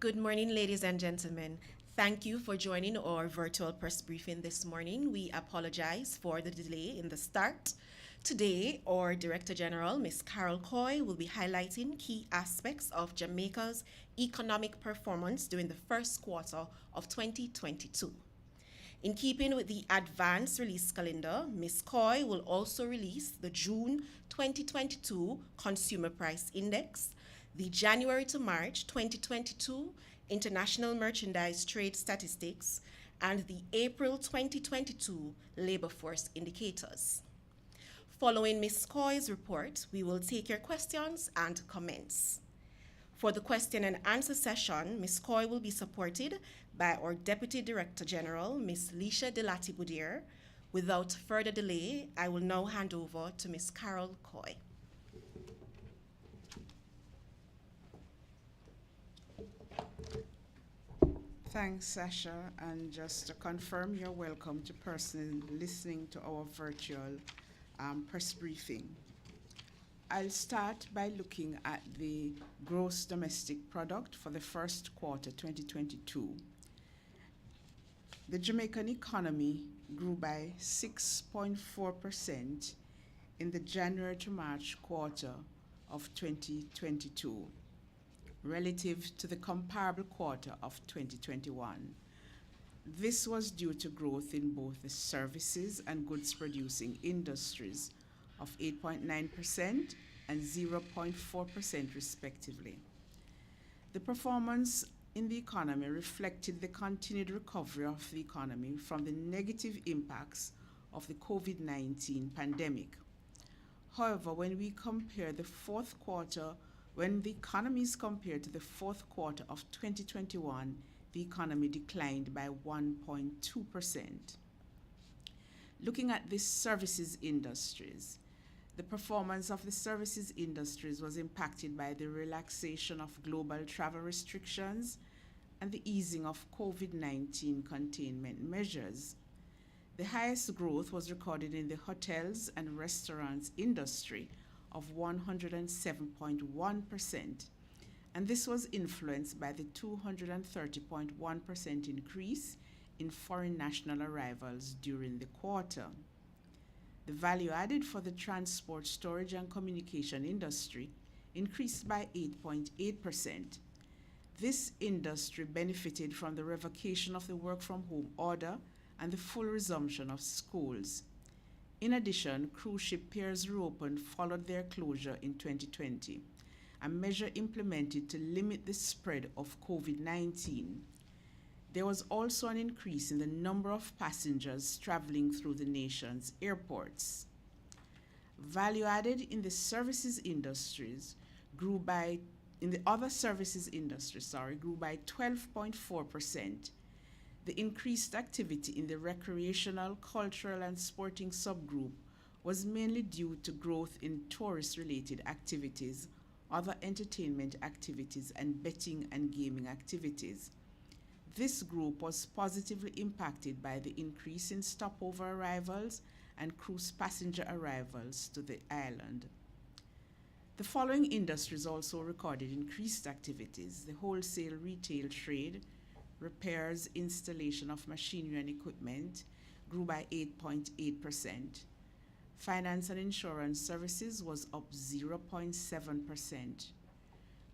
Good morning, ladies and gentlemen. Thank you for joining our virtual press briefing this morning. We apologize for the delay in the start. Today, our Director General, Ms. Carol Coy, will be highlighting key aspects of Jamaica's economic performance during the first quarter of 2022. In keeping with the advanced release calendar, Ms. Coy will also release the June 2022 Consumer Price Index, the January to March 2022 International Merchandise Trade Statistics, and the April 2022 Labor Force Indicators. Following Ms. Coy's report, we will take your questions and comments. For the question and answer session, Ms. Coy will be supported by our Deputy Director General, Ms. Lisha Delati Boudier. Without further delay, I will now hand over to Ms. Carol Coy. Thanks, Sasha. And just to confirm, you're welcome to personally listening to our virtual press briefing. I'll start by looking at the gross domestic product for the first quarter 2022. The Jamaican economy grew by 6.4% in the January to March quarter of 2022 relative to the comparable quarter of 2021. This was due to growth in both the services and goods producing industries of 8.9% and 0.4% respectively. The performance in the economy reflected the continued recovery of the economy from the negative impacts of the COVID-19 pandemic. However, when the economy is compared to the fourth quarter of 2021, the economy declined by 1.2%. Looking at the services industries, the performance of the services industries was impacted by the relaxation of global travel restrictions and the easing of COVID-19 containment measures. The highest growth was recorded in the hotels and restaurants industry of 107.1%, and this was influenced by the 230.1% increase in foreign national arrivals during the quarter. The value added for the transport, storage, and communication industry increased by 8.8%. This industry benefited from the revocation of the work-from-home order and the full resumption of schools. In addition, cruise ship piers reopened followed their closure in 2020, a measure implemented to limit the spread of COVID-19. There was also an increase in the number of passengers traveling through the nation's airports. Value added in the services industries grew by 12.4%. The increased activity in the recreational, cultural, and sporting subgroup was mainly due to growth in tourist-related activities, other entertainment activities, and betting and gaming activities. This group was positively impacted by the increase in stopover arrivals and cruise passenger arrivals to the island. The following industries also recorded increased activities: the wholesale retail trade, repairs, installation of machinery and equipment grew by 8.8%. Finance and insurance services was up 0.7%.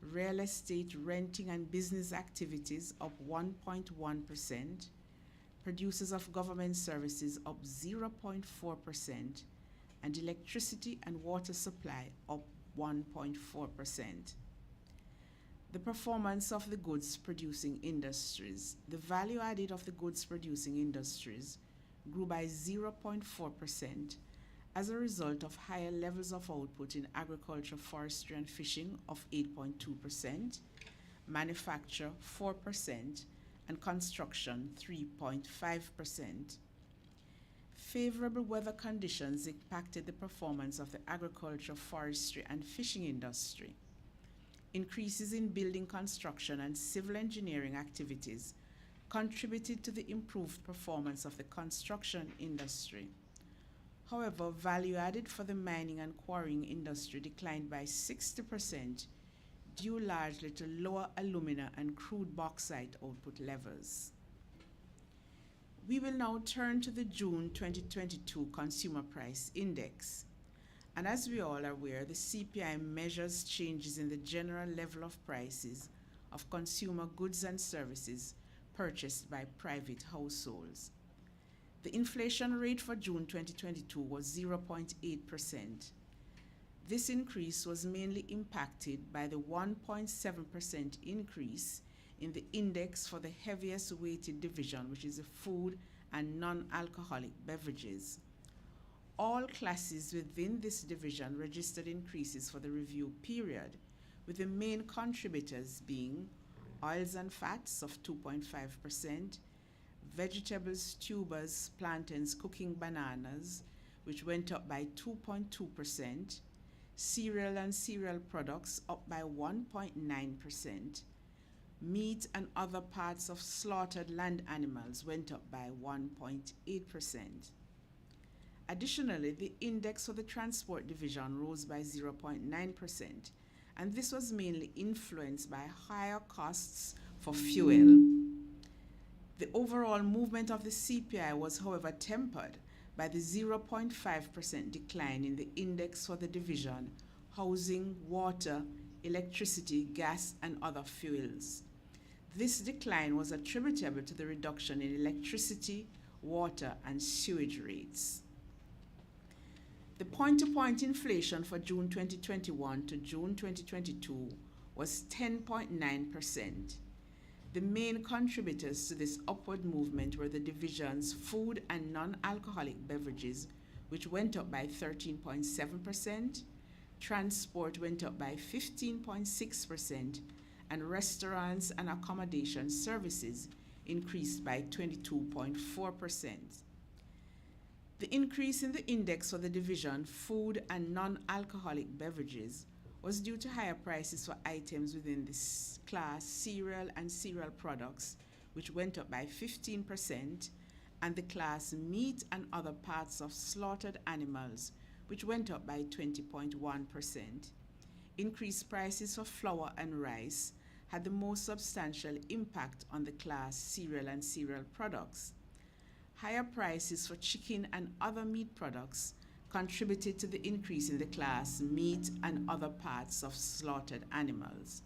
Real estate, renting, and business activities up 1.1%. Producers of government services up 0.4%. And electricity and water supply up 1.4%. The performance of the goods producing industries. The value added of the goods producing industries grew by 0.4% as a result of higher levels of output in agriculture, forestry, and fishing of 8.2%, manufacture 4%, and construction 3.5%. Favorable weather conditions impacted the performance of the agriculture, forestry, and fishing industry. Increases in building construction and civil engineering activities contributed to the improved performance of the construction industry. However, value added for the mining and quarrying industry declined by 60% due largely to lower alumina and crude bauxite output levels. We will now turn to the June 2022 Consumer Price Index. And as we all are aware, the CPI measures changes in the general level of prices of consumer goods and services purchased by private households. The inflation rate for June 2022 was 0.8%. This increase was mainly impacted by the 1.7% increase in the index for the heaviest weighted division, which is the food and non-alcoholic beverages. All classes within this division registered increases for the review period, with the main contributors being oils and fats of 2.5%, vegetables, tubers, plantains, cooking bananas, which went up by 2.2%, cereal and cereal products up by 1.9%, meat and other parts of slaughtered land animals went up by 1.8%. Additionally, the index for the transport division rose by 0.9%, and this was mainly influenced by higher costs for fuel. The overall movement of the CPI was, however, tempered by the 0.5% decline in the index for the division housing, water, electricity, gas, and other fuels. This decline was attributable to the reduction in electricity, water, and sewage rates. The point-to-point inflation for June 2021 to June 2022 was 10.9%. The main contributors to this upward movement were the division's food and non-alcoholic beverages, which went up by 13.7%, transport went up by 15.6%, and restaurants and accommodation services increased by 22.4%. The increase in the index for the division food and non-alcoholic beverages was due to higher prices for items within this class cereal and cereal products, which went up by 15%, and the class meat and other parts of slaughtered animals, which went up by 20.1%. Increased prices for flour and rice had the most substantial impact on the class cereal and cereal products. Higher prices for chicken and other meat products contributed to the increase in the class meat and other parts of slaughtered animals.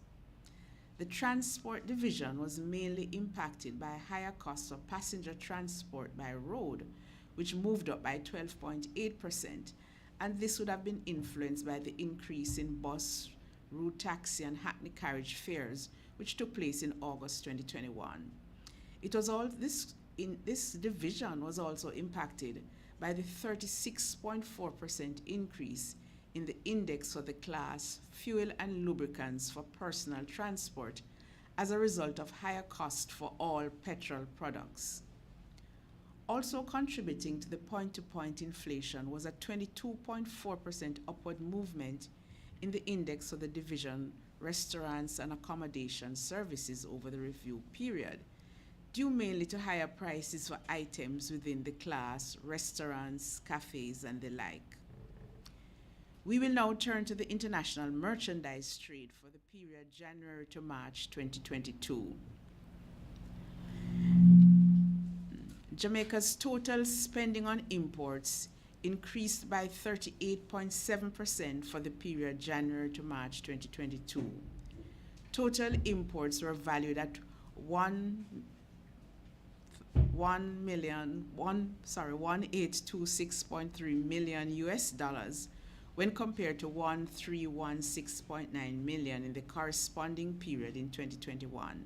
The transport division was mainly impacted by higher costs of passenger transport by road, which moved up by 12.8%, and this would have been influenced by the increase in bus, route taxi, and hackney carriage fares, which took place in August 2021. This division was also impacted by the 36.4% increase in the index for the class fuel and lubricants for personal transport as a result of higher cost for all petrol products. Also contributing to the point-to-point inflation was a 22.4% upward movement in the index for the division restaurants and accommodation services over the review period, due mainly to higher prices for items within the class, restaurants, cafes, and the like. We will now turn to the international merchandise trade for the period January to March 2022. Jamaica's total spending on imports increased by 38.7% for the period January to March 2022. Total imports were valued at $1826.3 million US dollars when compared to $1316.9 million in the corresponding period in 2021.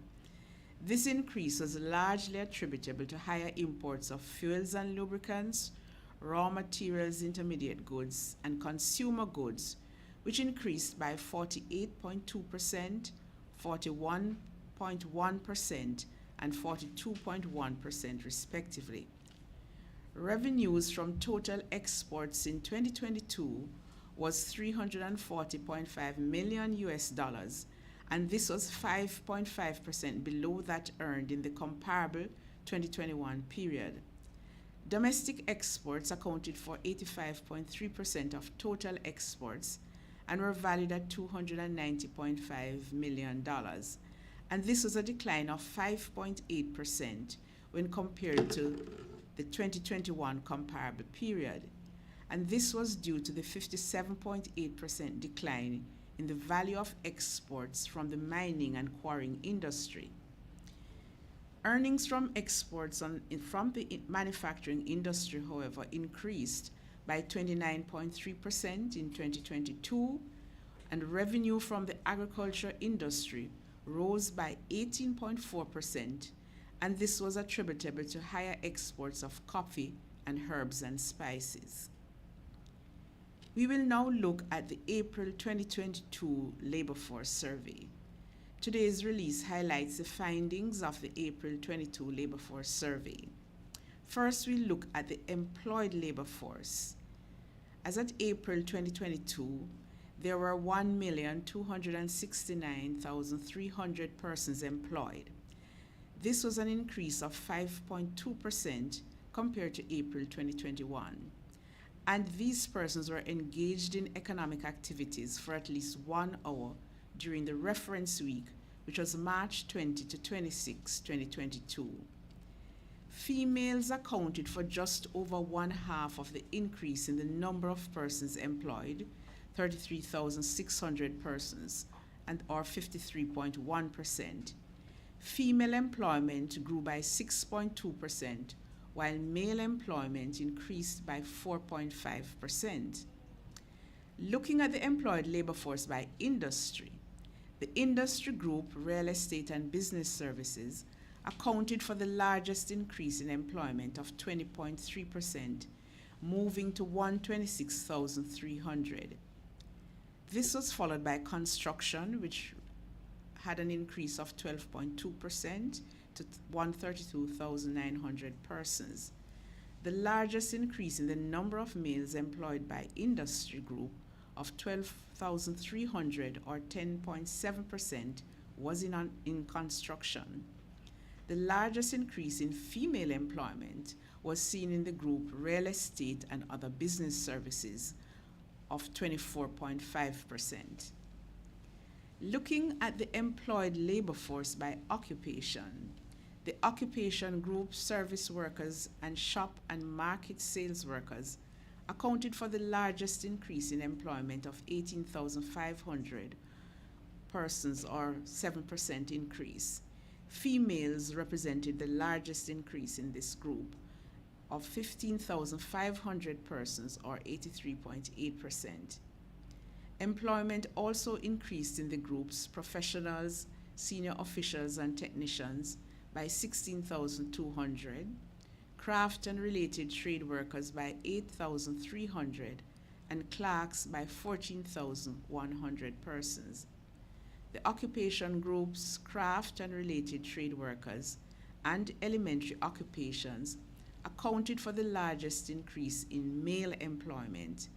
This increase was largely attributable to higher imports of fuels and lubricants, raw materials, intermediate goods, and consumer goods, which increased by 48.2%, 41.1%, and 42.1% respectively. Revenues from total exports in 2022 was $340.5 million US dollars, and this was 5.5% below that earned in the comparable 2021 period. Domestic exports accounted for 85.3% of total exports, and were valued at $290.5 million. And this was a decline of 5.8% when compared to the 2021 comparable period. And this was due to the 57.8% decline in the value of exports from the mining and quarrying industry. Earnings from exports from the manufacturing industry, however, increased by 29.3% in 2022, and revenue from the agriculture industry rose by 18.4%, and this was attributable to higher exports of coffee and herbs and spices. We will now look at the April 2022 Labor Force Survey. Today's release highlights the findings of the April 22 Labor Force Survey. First, we look at the employed labor force. As at April 2022, there were 1,269,300 persons employed. This was an increase of 5.2% compared to April 2021. And these persons were engaged in economic activities for at least 1 hour during the reference week, which was March 20 to 26, 2022. Females accounted for just over one half of the increase in the number of persons employed, 33,600 persons, or 53.1%. Female employment grew by 6.2%, while male employment increased by 4.5%. Looking at the employed labor force by industry, the industry group, real estate and business services, accounted for the largest increase in employment of 20.3%, moving to 126,300. This was followed by construction, which had an increase of 12.2% to 132,900 persons. The largest increase in the number of males employed by industry group of 12,300 or 10.7% was in construction. The largest increase in female employment was seen in the group real estate and other business services of 24.5%. Looking at the employed labor force by occupation, the occupation group service workers and shop and market sales workers accounted for the largest increase in employment of 18,500 persons or 7% increase. Females represented the largest increase in this group of 15,500 persons or 83.8%. Employment also increased in the groups professionals, senior officials and technicians by 16,200, craft and related trade workers by 8,300, and clerks by 14,100 persons. The occupation groups, craft and related trade workers, and elementary occupations accounted for the largest increase in male employment.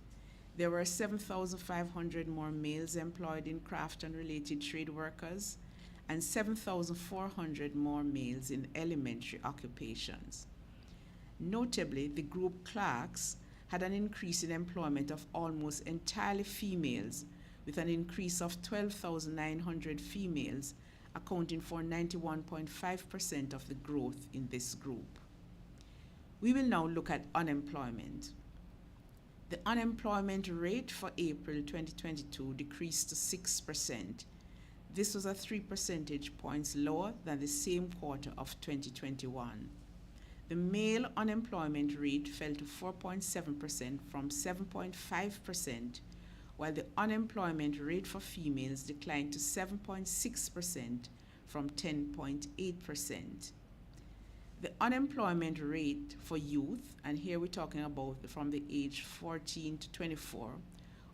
There were 7,500 more males employed in craft and related trade workers, and 7,400 more males in elementary occupations. Notably, the group clerks had an increase in employment of almost entirely females, with an increase of 12,900 females, accounting for 91.5% of the growth in this group. We will now look at unemployment. The unemployment rate for April 2022 decreased to 6%. This was 3 percentage points lower than the same quarter of 2021. The male unemployment rate fell to 4.7% from 7.5%, while the unemployment rate for females declined to 7.6% from 10.8%. The unemployment rate for youth, and here we're talking about from the age 14 to 24,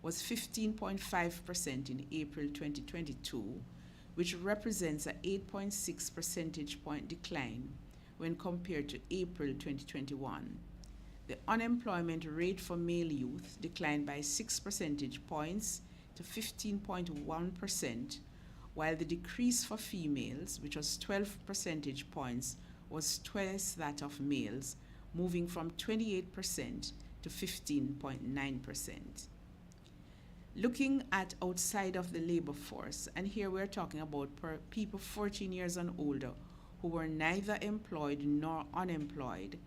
was 15.5% in April 2022, which represents an 8.6 percentage point decline when compared to April 2021. The unemployment rate for male youth declined by 6 percentage points to 15.1%, while the decrease for females, which was 12 percentage points, was twice that of males, moving from 28% to 15.9%. Looking at outside of the labor force, and here we're talking about people 14 years and older who were neither employed nor unemployed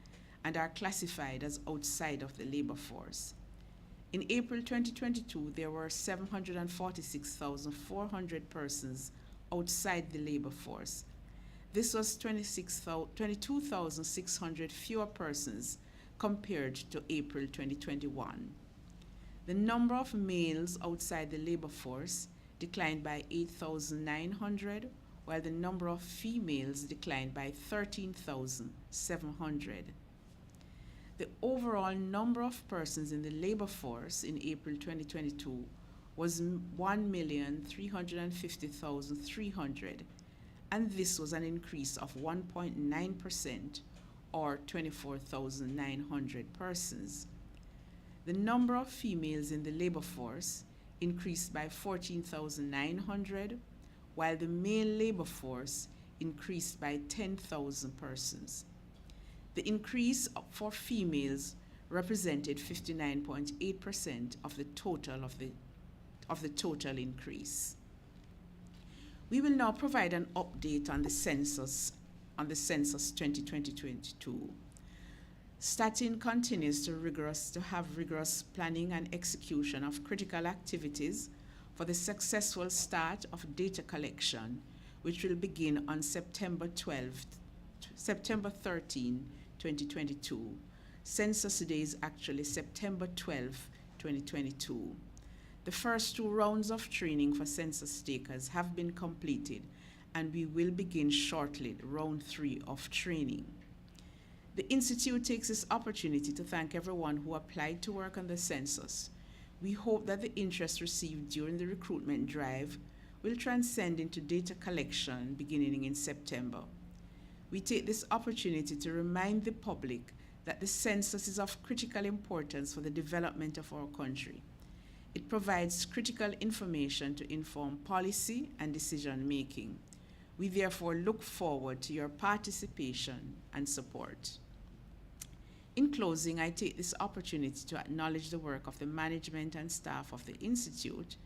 and are classified as outside of the labor force. In April 2022, there were 746,400 persons outside the labor force. This was 22,600 fewer persons compared to April 2021. The number of males outside the labor force declined by 8,900, while the number of females declined by 13,700. The overall number of persons in the labor force in April 2022 was 1,350,300, and this was an increase of 1.9% or 24,900 persons. The number of females in the labor force increased by 14,900, while the male labor force increased by 10,000 persons. The increase for females represented 59.8% of the total increase. We will now provide an update on the census 2022. STATIN continues to have rigorous planning and execution of critical activities for the successful start of data collection, which will begin on September 13, 2022. Census Day is actually September 12, 2022. The first 2 rounds of training for census takers have been completed, and we will begin shortly round 3 of training. The Institute takes this opportunity to thank everyone who applied to work on the census. We hope that the interest received during the recruitment drive will transcend into data collection beginning in September. We take this opportunity to remind the public that the census is of critical importance for the development of our country. It provides critical information to inform policy and decision making. We therefore look forward to your participation and support. In closing, I take this opportunity to acknowledge the work of the management and staff of the Institute.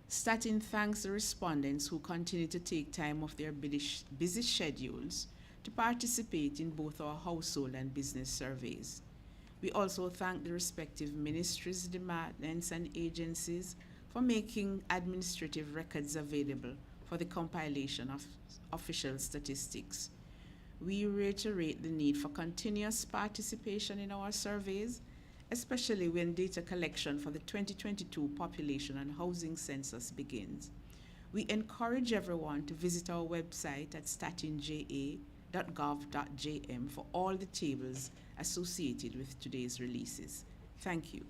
STATIN thanks the respondents who continue to take time off their busy schedules to participate in both our household and business surveys. We also thank the respective ministries, departments, and agencies for making administrative records available for the compilation of official statistics. We reiterate the need for continuous participation in our surveys, especially when data collection for the 2022 population and housing census begins. We encourage everyone to visit our website at statinja.gov.jm for all the tables associated with today's releases. Thank you.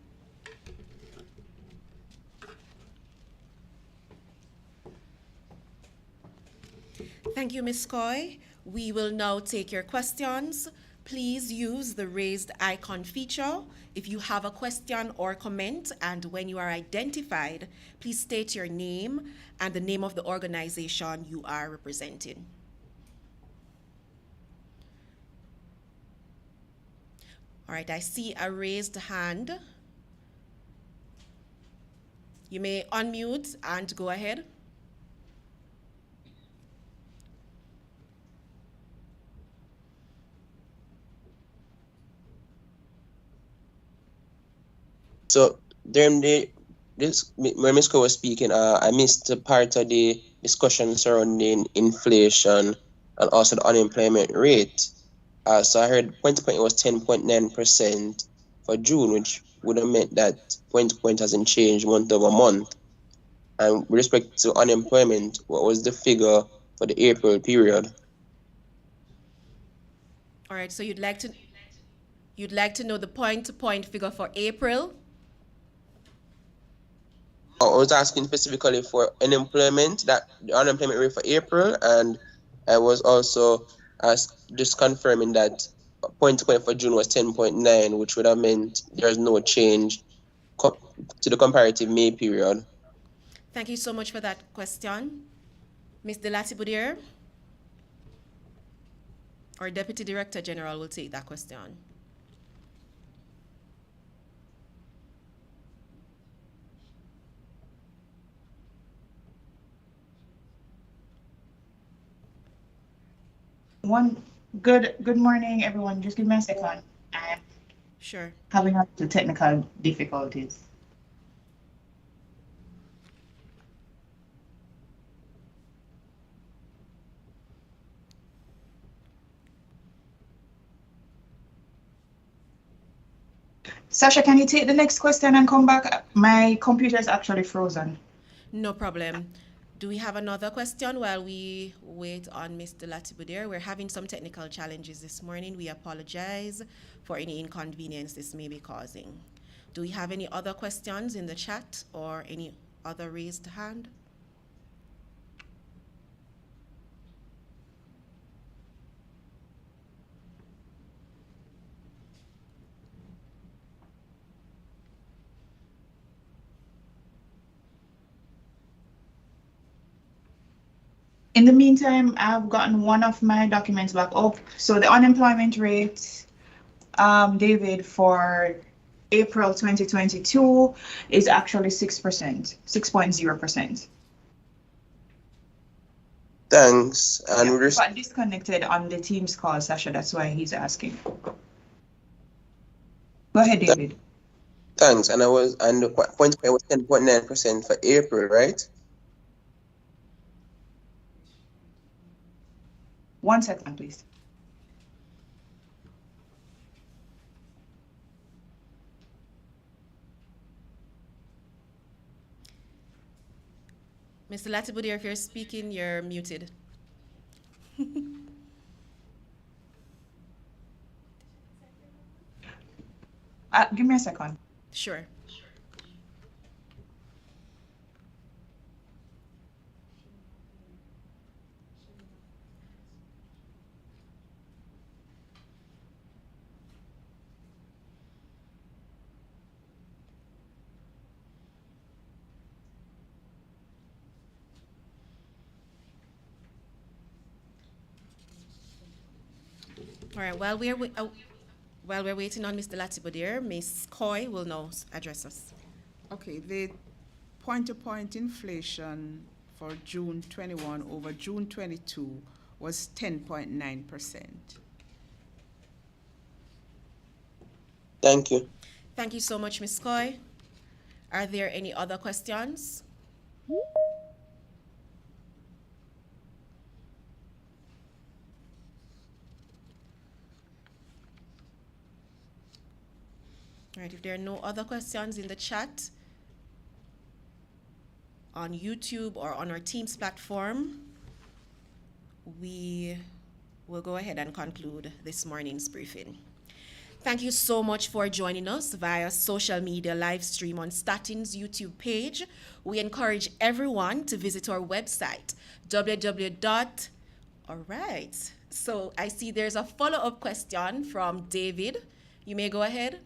Thank you, Ms. Coy. We will now take your questions. Please use the raised icon feature if you have a question or comment, and when you are identified, please state your name and the name of the organization you are representing. All right, I see a raised hand. You may unmute and go ahead. So during when Ms. Ko was speaking, I missed the part of the discussion surrounding inflation and also the unemployment rate. So I heard point to point was 10.9% for June, which would have meant that point to point hasn't changed month over month. And with respect to unemployment, what was the figure for the April period? All right, so you'd like to know the point to point figure for April? I was asking specifically for unemployment, that the unemployment rate for April, and I was also just confirming that point to point for June was 10.9, which would have meant there's no change to the comparative May period. Thank you so much for that question. Ms. Delati-Boudier, our Deputy Director General, will take that question. One good morning, everyone. Just give me a second. I'm Sure. having a little technical difficulties. Sasha, can you take the next question and come back? My computer is actually frozen. No problem. Do we have another question while we wait on Mr. Latibudir? We're having some technical challenges this morning. We apologize for any inconvenience this may be causing. Do we have any other questions in the chat or any other raised hand? In the meantime, I've gotten one of my documents back up. So the unemployment rate, David, for April 2022 is actually 6%, 6.0%. Thanks. And Yeah, got disconnected on the Teams call, Sasha. That's why he's asking. Go ahead, David. thanks. And the point was 10.9% for April, right? 1 second, please. Mr. Latibudir, if you're speaking, you're muted. Give me a second. Sure. All right, while we're waiting on Mr. Latibudir, Ms. Coy will now address us. Okay, the point-to-point inflation for June 21 over June 22 was 10.9%. Thank you. Thank you so much, Ms. Coy. Are there any other questions? All right, if there are no other questions in the chat, on YouTube or on our Teams platform, we will go ahead and conclude this morning's briefing. Thank you so much for joining us via social media live stream on STATIN's YouTube page. We encourage everyone to visit our website, All right, so I see there's a follow-up question from David. You may go ahead.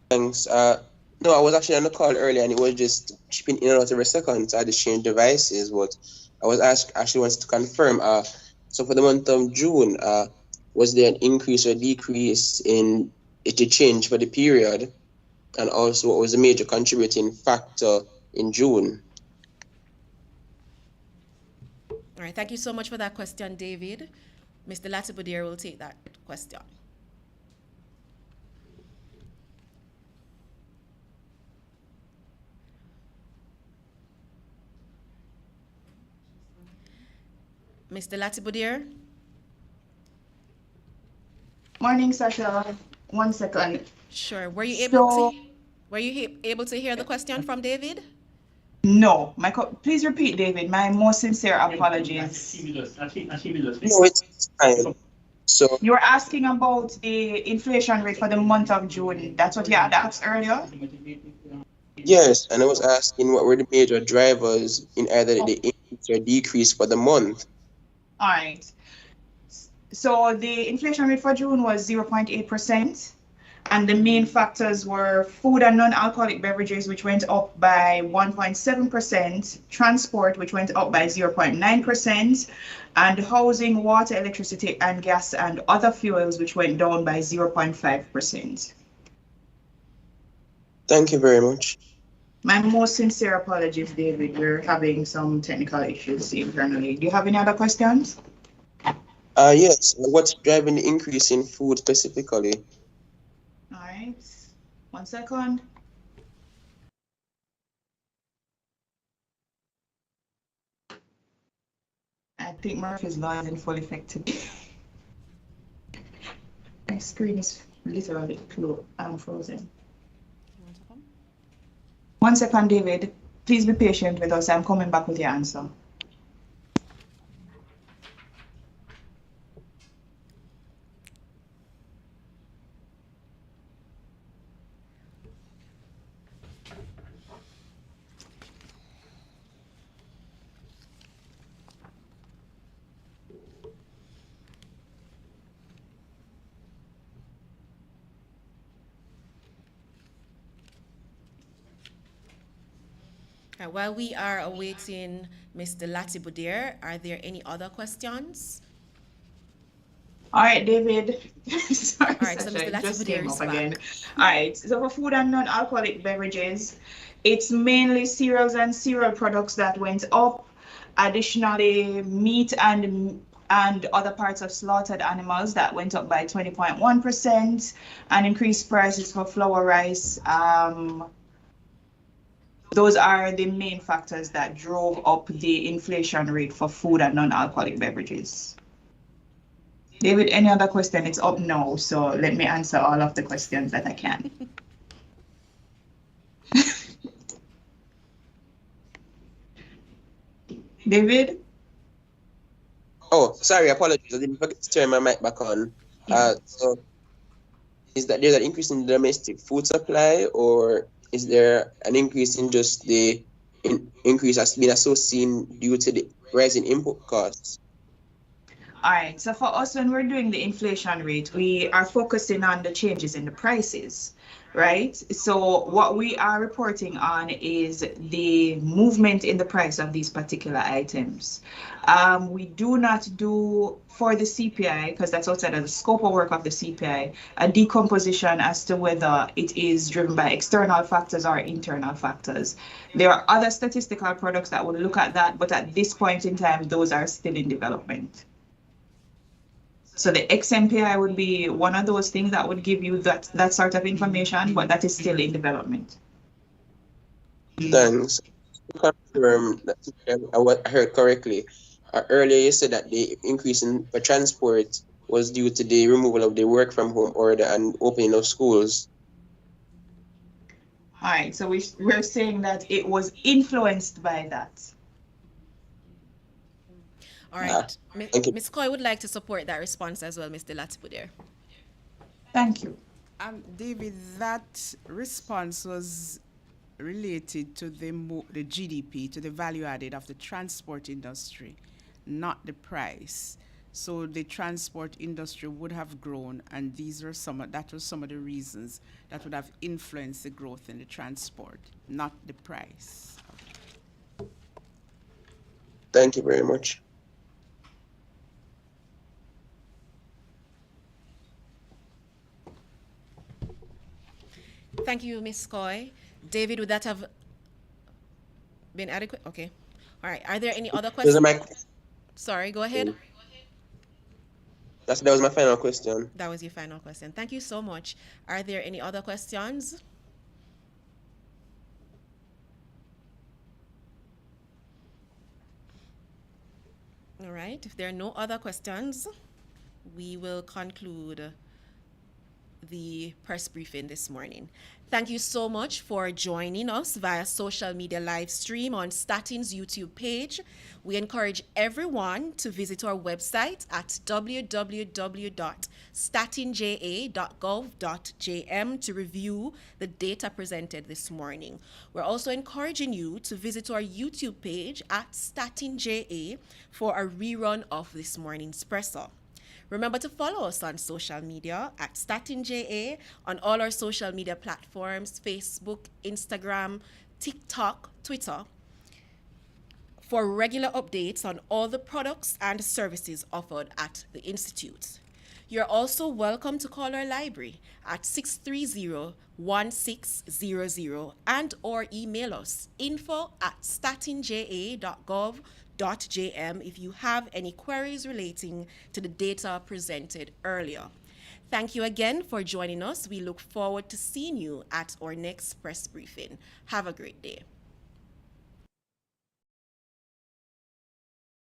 Thanks. No, I was actually on the call earlier and it was just chipping in and out every second. So I just changed devices. But I was actually wants to confirm. So for the month of June, was there an increase or decrease in it to change for the period? And also, what was the major contributing factor in June? All right, thank you so much for that question, David. Mr. Latibudir will take that question. Mr. Latibudir? Morning, Sasha. 1 second. Sure. Were you able to hear the question from David? No, please repeat, David. My most sincere apologies. No, it's fine. So You were asking about the inflation rate for the month of June. That's what you had asked earlier? yes, and I was asking what were the major drivers in either the increase or decrease for the month. All right. So the inflation rate for June was 0.8%. And the main factors were food and non-alcoholic beverages, which went up by 1.7%, transport, which went up by 0.9%, and housing, water, electricity, and gas and other fuels, which went down by 0.5%. Thank you very much. My most sincere apologies, David. We're having some technical issues internally. Do you have any other questions? Yes. What's driving the increase in food specifically? All right. 1 second. I think Murphy's Law is in full effect today. My screen is literally frozen. 1 second, David. Please be patient with us. I'm coming back with your answer. While we are awaiting Mr. Latibudir, are there any other questions? All right, David. Sorry, All right, so Sasha, Mr. it just Latibudir came is up again. back. All right, so for food and non-alcoholic beverages, it's mainly cereals and cereal products that went up. Additionally, meat and other parts of slaughtered animals that went up by 20.1%, and increased prices for flour, rice. Those are the main factors that drove up the inflation rate for food and non-alcoholic beverages. David, any other question? It's up now, so let me answer all of the questions that I can. David? Oh, sorry, apologies. I didn't forget to turn my mic back on. Yeah. So is that there's an increase in the domestic food supply, or is there an increase in just the increase has been associated due to the rising input costs? All right. So for us, when we're doing the inflation rate, we are focusing on the changes in the prices, right? So what we are reporting on is the movement in the price of these particular items. We do not do for the CPI, because that's outside of the scope of work of the CPI, a decomposition as to whether it is driven by external factors or internal factors. There are other statistical products that would look at that, but at this point in time, those are still in development. So the XMPI would be one of those things that would give you that sort of information, but that is still in development. Thanks. To confirm that I heard correctly. Earlier you said that the increase in for transport was due to the removal of the work from home order and opening of schools. All right, so we're saying that it was influenced by that. All right. Thank you. Ms. Coy would like to support that response as well, Mr. Latibudir. Thank you. David, that response was related to the GDP, to the value added of the transport industry, not the price. So the transport industry would have grown, and that was some of the reasons that would have influenced the growth in the transport, not the price. Thank you very much. Thank you, Ms. Coy. David, would that have been adequate? Okay. All right. Are there any other Those are questions? my, Sorry, go ahead. that was my final question. That was your final question. Thank you so much. Are there any other questions? All right. If there are no other questions, we will conclude the press briefing this morning. Thank you so much for joining us via social media live stream on STATIN's YouTube page. We encourage everyone to visit our website at www.statinja.gov.jm to review the data presented this morning. We're also encouraging you to visit our YouTube page at STATINJA for a rerun of this morning's presser. Remember to follow us on social media at STATINJA on all our social media platforms, Facebook, Instagram, TikTok, Twitter, for regular updates on all the products and services offered at the Institute. You're also welcome to call our library at 630-1600 and or email us info@statinja.gov.jm if you have any queries relating to the data presented earlier. Thank you again for joining us. We look forward to seeing you at our next press briefing. Have a great day.